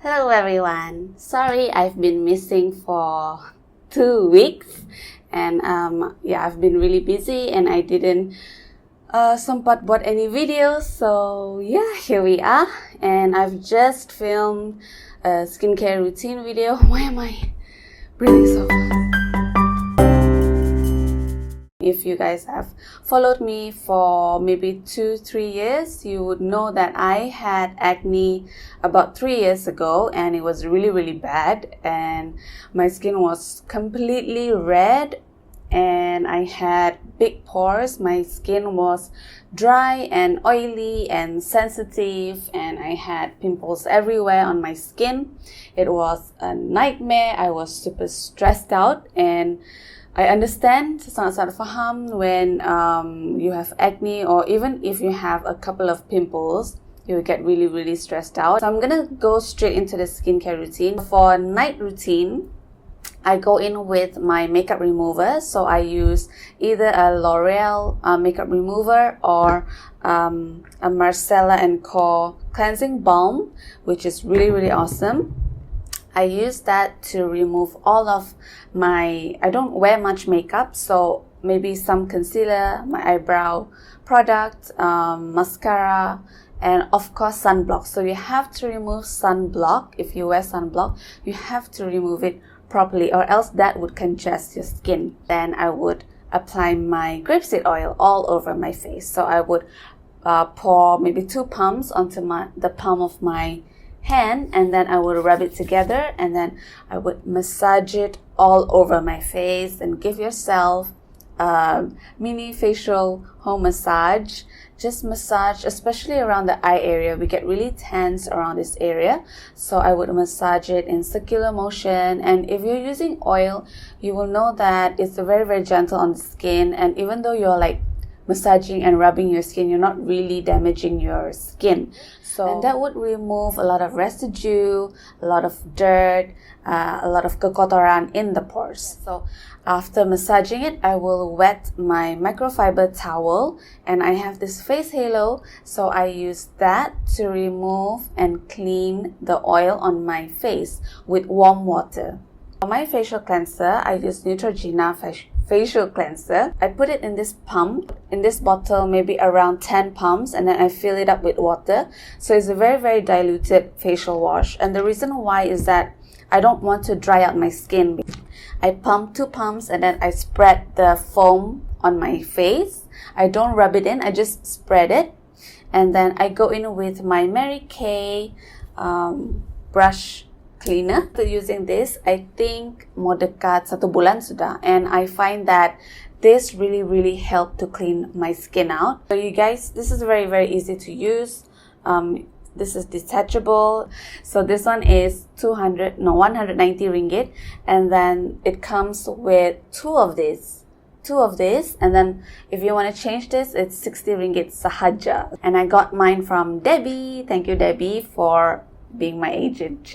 Hello everyone. Sorry I've been missing for 2 weeks and I've been really busy and I didn't sempat buat any videos. So yeah, here we are and I've just filmed a skincare routine video. Why am I breathing so fast? If you guys have followed me for maybe 2-3 years, you would know that I had acne about 3 years ago and it was really bad and my skin was completely red and I had big pores. My skin was dry and oily and sensitive and I had pimples everywhere on my skin. It was a nightmare. I was super stressed out and I understand, sangat-sangat faham when you have acne or even if you have a couple of pimples, you get really stressed out. So I'm gonna go straight into the skincare routine. For night routine, I go in with my makeup remover. So I use either a L'Oreal makeup remover or a Marcella & Co. cleansing balm, which is really awesome. I use that to remove all of I don't wear much makeup, so maybe some concealer, my eyebrow product, mascara, and of course sunblock. So you have to remove sunblock. If you wear sunblock, you have to remove it properly or else that would congest your skin. Then I would apply my grapeseed oil all over my face. So I would pour maybe 2 pumps onto the palm of my hand and then I would rub it together and then I would massage it all over my face and give yourself a mini facial home massage. Just massage, especially around the eye area. We get really tense around this area, so I would massage it in circular motion. And if you're using oil, you will know that it's very gentle on the skin, and even though you're like massaging and rubbing your skin, you're not really damaging your skin. And that would remove a lot of residue, a lot of dirt, a lot of kekotoran in the pores. So after massaging it, I will wet my microfiber towel and I have this face halo, so I use that to remove and clean the oil on my face with warm water. For my facial cleanser, I use NEUTROGENA facial cleanser. I put it in this pump, in this bottle, maybe around 10 pumps, and then I fill it up with water. So it's a very diluted facial wash. And the reason why is that I don't want to dry out my skin. I pump 2 pumps and then I spread the foam on my face. I don't rub it in, I just spread it. And then I go in with my Mary Kay brush cleaner. So using this, I think mau dekat 1 bulan sudah, and I find that this really helped to clean my skin out. So you guys, this is very easy to use. This is detachable. So this one is 190 ringgit, and then it comes with 2 of this, and then if you want to change this, it's 60 ringgit sahaja. And I got mine from Debbie. Thank you, Debbie, for being my agent.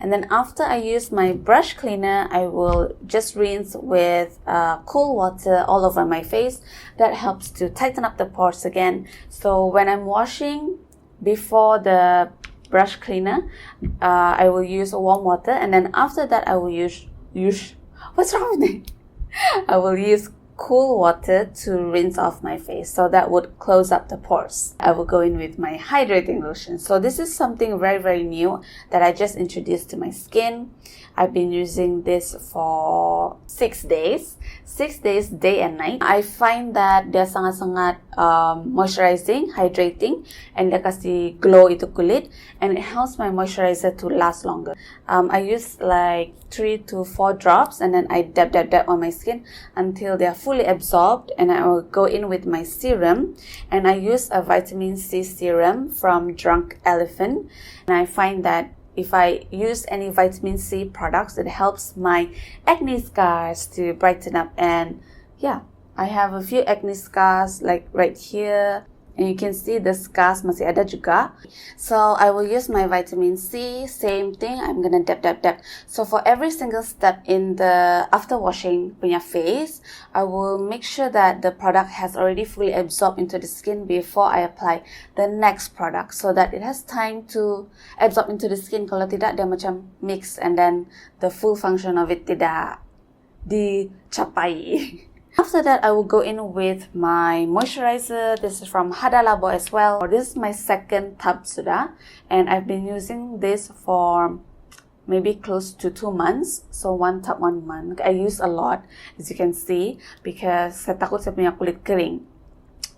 And then after I use my brush cleaner, I will just rinse with cool water all over my face. That helps to tighten up the pores again. So when I'm washing before the brush cleaner, I will use warm water, and then after that I will use what's wrong with me? I will use cool water to rinse off my face, so that would close up the pores. I will go in with my hydrating lotion. So this is something very new that I just introduced to my skin. I've been using this for 6 days, day and night. I find that dia sangat moisturizing, hydrating, and dia kasih glow itu kulit, and it helps my moisturizer to last longer. I use like 3 to 4 drops and then I dab on my skin until they are fully absorbed, and I will go in with my serum, and I use a vitamin C serum from Drunk Elephant. And I find that if I use any vitamin C products, it helps my acne scars to brighten up. And yeah, I have a few acne scars like right here and you can see the scars masih ada juga. So I will use my vitamin C, same thing, I'm gonna dab. So for every single step in the after washing punya face, I will make sure that the product has already fully absorbed into the skin before I apply the next product, so that it has time to absorb into the skin. Kalau tidak, dia macam mix and then the full function of it tidak dicapai. After that, I will go in with my moisturizer. This is from HADA LABO as well. This is my second tub sudah, and I've been using this for maybe close to 2 months. So 1 tub 1 month. I use a lot, as you can see, because saya takut saya punya kulit kering.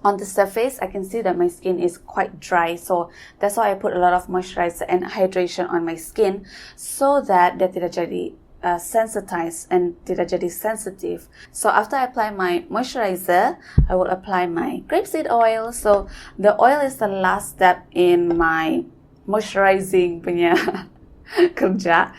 On the surface, I can see that my skin is quite dry, so that's why I put a lot of moisturizer and hydration on my skin, so that dia tidak jadi sensitized and tidak jadi sensitive. So after I apply my moisturizer, I will apply my grapeseed oil. So the oil is the last step in my moisturizing punya kerja,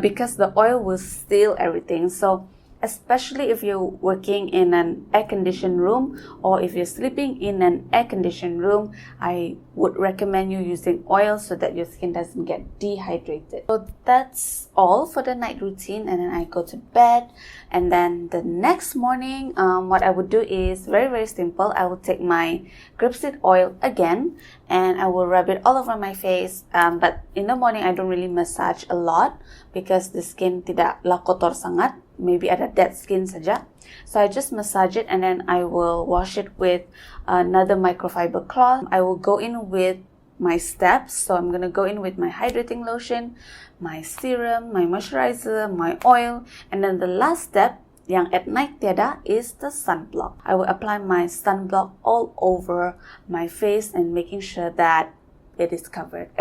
because the oil will seal everything. So especially if you're working in an air-conditioned room or if you're sleeping in an air-conditioned room, I would recommend you using oil so that your skin doesn't get dehydrated. So that's all for the night routine, and then I go to bed. And then the next morning, what I would do is very simple. I will take my grapeseed oil again and I will rub it all over my face. But in the morning, I don't really massage a lot because the skin tidaklah kotor sangat. Maybe ada dead skin saja. So I just massage it and then I will wash it with another microfiber cloth. I will go in with my steps. So I'm going to go in with my hydrating lotion, my serum, my moisturizer, my oil, and then the last step yang at night tiada is the sunblock. I will apply my sunblock all over my face and making sure that it is covered.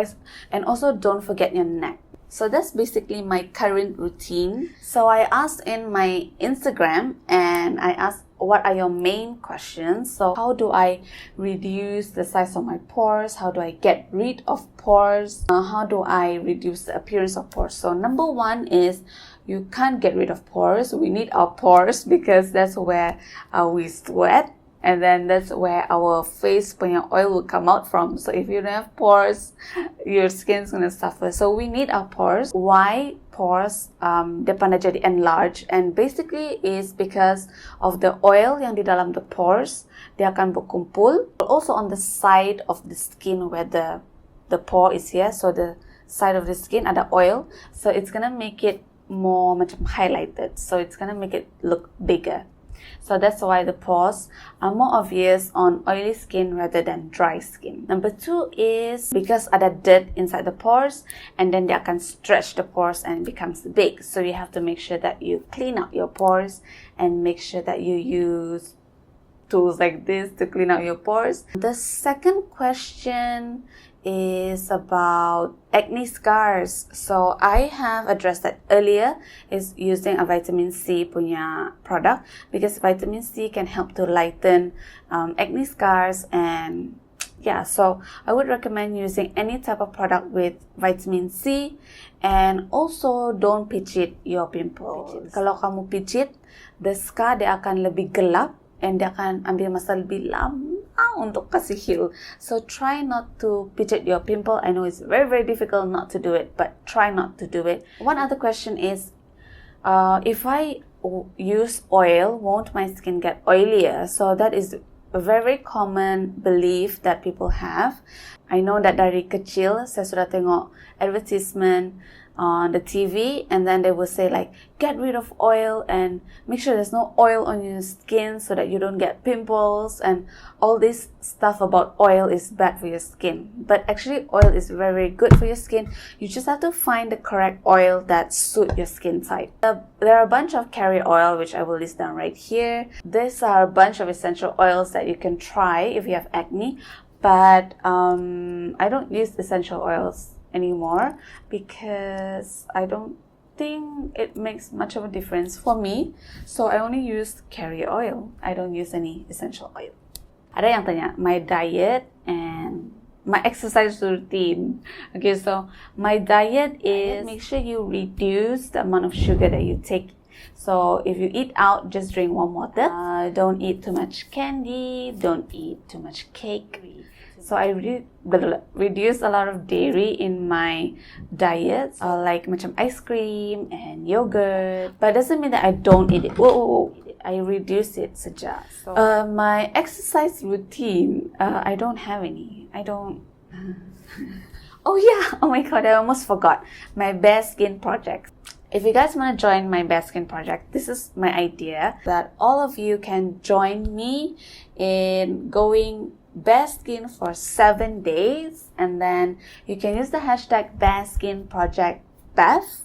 And also don't forget your neck. So that's basically my current routine. So I asked in my Instagram and I asked, what are your main questions? So how do I reduce the size of my pores? How do I get rid of pores? How do I reduce the appearance of pores? So number one is you can't get rid of pores. We need our pores because that's where we sweat. And then that's where our face punya oil will come out from. So if you don't have pores, your skin's gonna suffer. So we need our pores. Why pores dia pandai jadi enlarged? And basically is because of the oil yang di dalam the pores, dia akan berkumpul. Also on the side of the skin where the pore is here. So the side of the skin ada oil. So it's gonna make it more macam highlighted. So it's gonna make it look bigger. So that's why the pores are more obvious on oily skin rather than dry skin. Number two is because ada dirt inside the pores and then they can stretch the pores and it becomes big. So you have to make sure that you clean out your pores and make sure that you use tools like this to clean out your pores. The second question is about acne scars. So I have addressed that earlier, is using a vitamin C punya product because vitamin C can help to lighten acne scars. And yeah, so I would recommend using any type of product with vitamin C. And also don't pijit your pimples. Kalau kamu pijit, the scar dia akan lebih gelap and dia akan ambil masa lebih lama untuk kasih heal. So try not to pijit your pimple. I know it's very difficult not to do it, but try not to do it. One other question is, if I use oil, won't my skin get oilier? So that is a very common belief that people have. I know that dari kecil saya sudah tengok advertisement on the TV, and then they will say like, get rid of oil and make sure there's no oil on your skin so that you don't get pimples, and all this stuff about oil is bad for your skin. But actually oil is very good for your skin. You just have to find the correct oil that suit your skin type. There are a bunch of carrier oil which I will list down right here. These are a bunch of essential oils that you can try if you have acne, but I don't use essential oils anymore because I don't think it makes much of a difference for me. So I only use carrier oil. I don't use any essential oil. Ada yang tanya my diet and my exercise routine. Okay, so my diet is make sure you reduce the amount of sugar that you take So if you eat out, just drink warm water. Don't eat too much candy. Don't eat too much cake. So I really reduce a lot of dairy in my diet, like macam ice cream and yogurt. But it doesn't mean that I don't eat it. Whoa. I reduce it saja. So, my exercise routine, I don't have any. I don't. Oh yeah, oh my god, I almost forgot. My bare skin project. If you guys want to join my bare skin project, this is my idea that all of you can join me in going bare skin for 7 days, and then you can use the hashtag bare skin project BEF.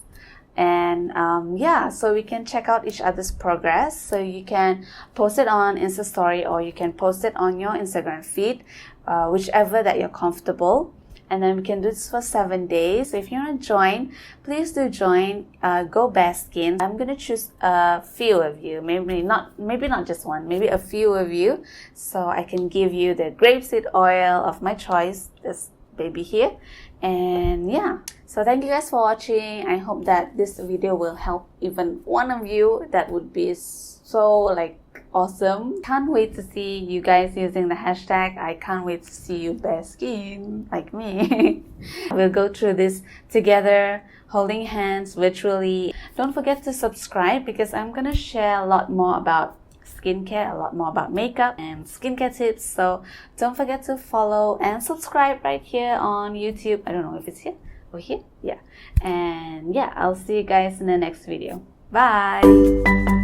And yeah, so we can check out each other's progress. So you can post it on Insta story, or you can post it on your Instagram feed, whichever that you're comfortable. And then we can do this for 7 days. So if you want to join, please do join. Go bare skin. I'm gonna choose a few of you, maybe not just one, maybe a few of you, so I can give you the grapeseed oil of my choice, this baby here. And yeah, so thank you guys for watching. I hope that this video will help even one of you. That would be so like awesome. Can't wait to see you guys using the hashtag. I can't wait to see you bare skin like me. We'll go through this together, holding hands virtually. Don't forget to subscribe, because I'm gonna share a lot more about skincare, a lot more about makeup and skincare tips. So don't forget to follow and subscribe right here on YouTube. I don't know if it's here or here. Yeah. And yeah, I'll see you guys in the next video. Bye.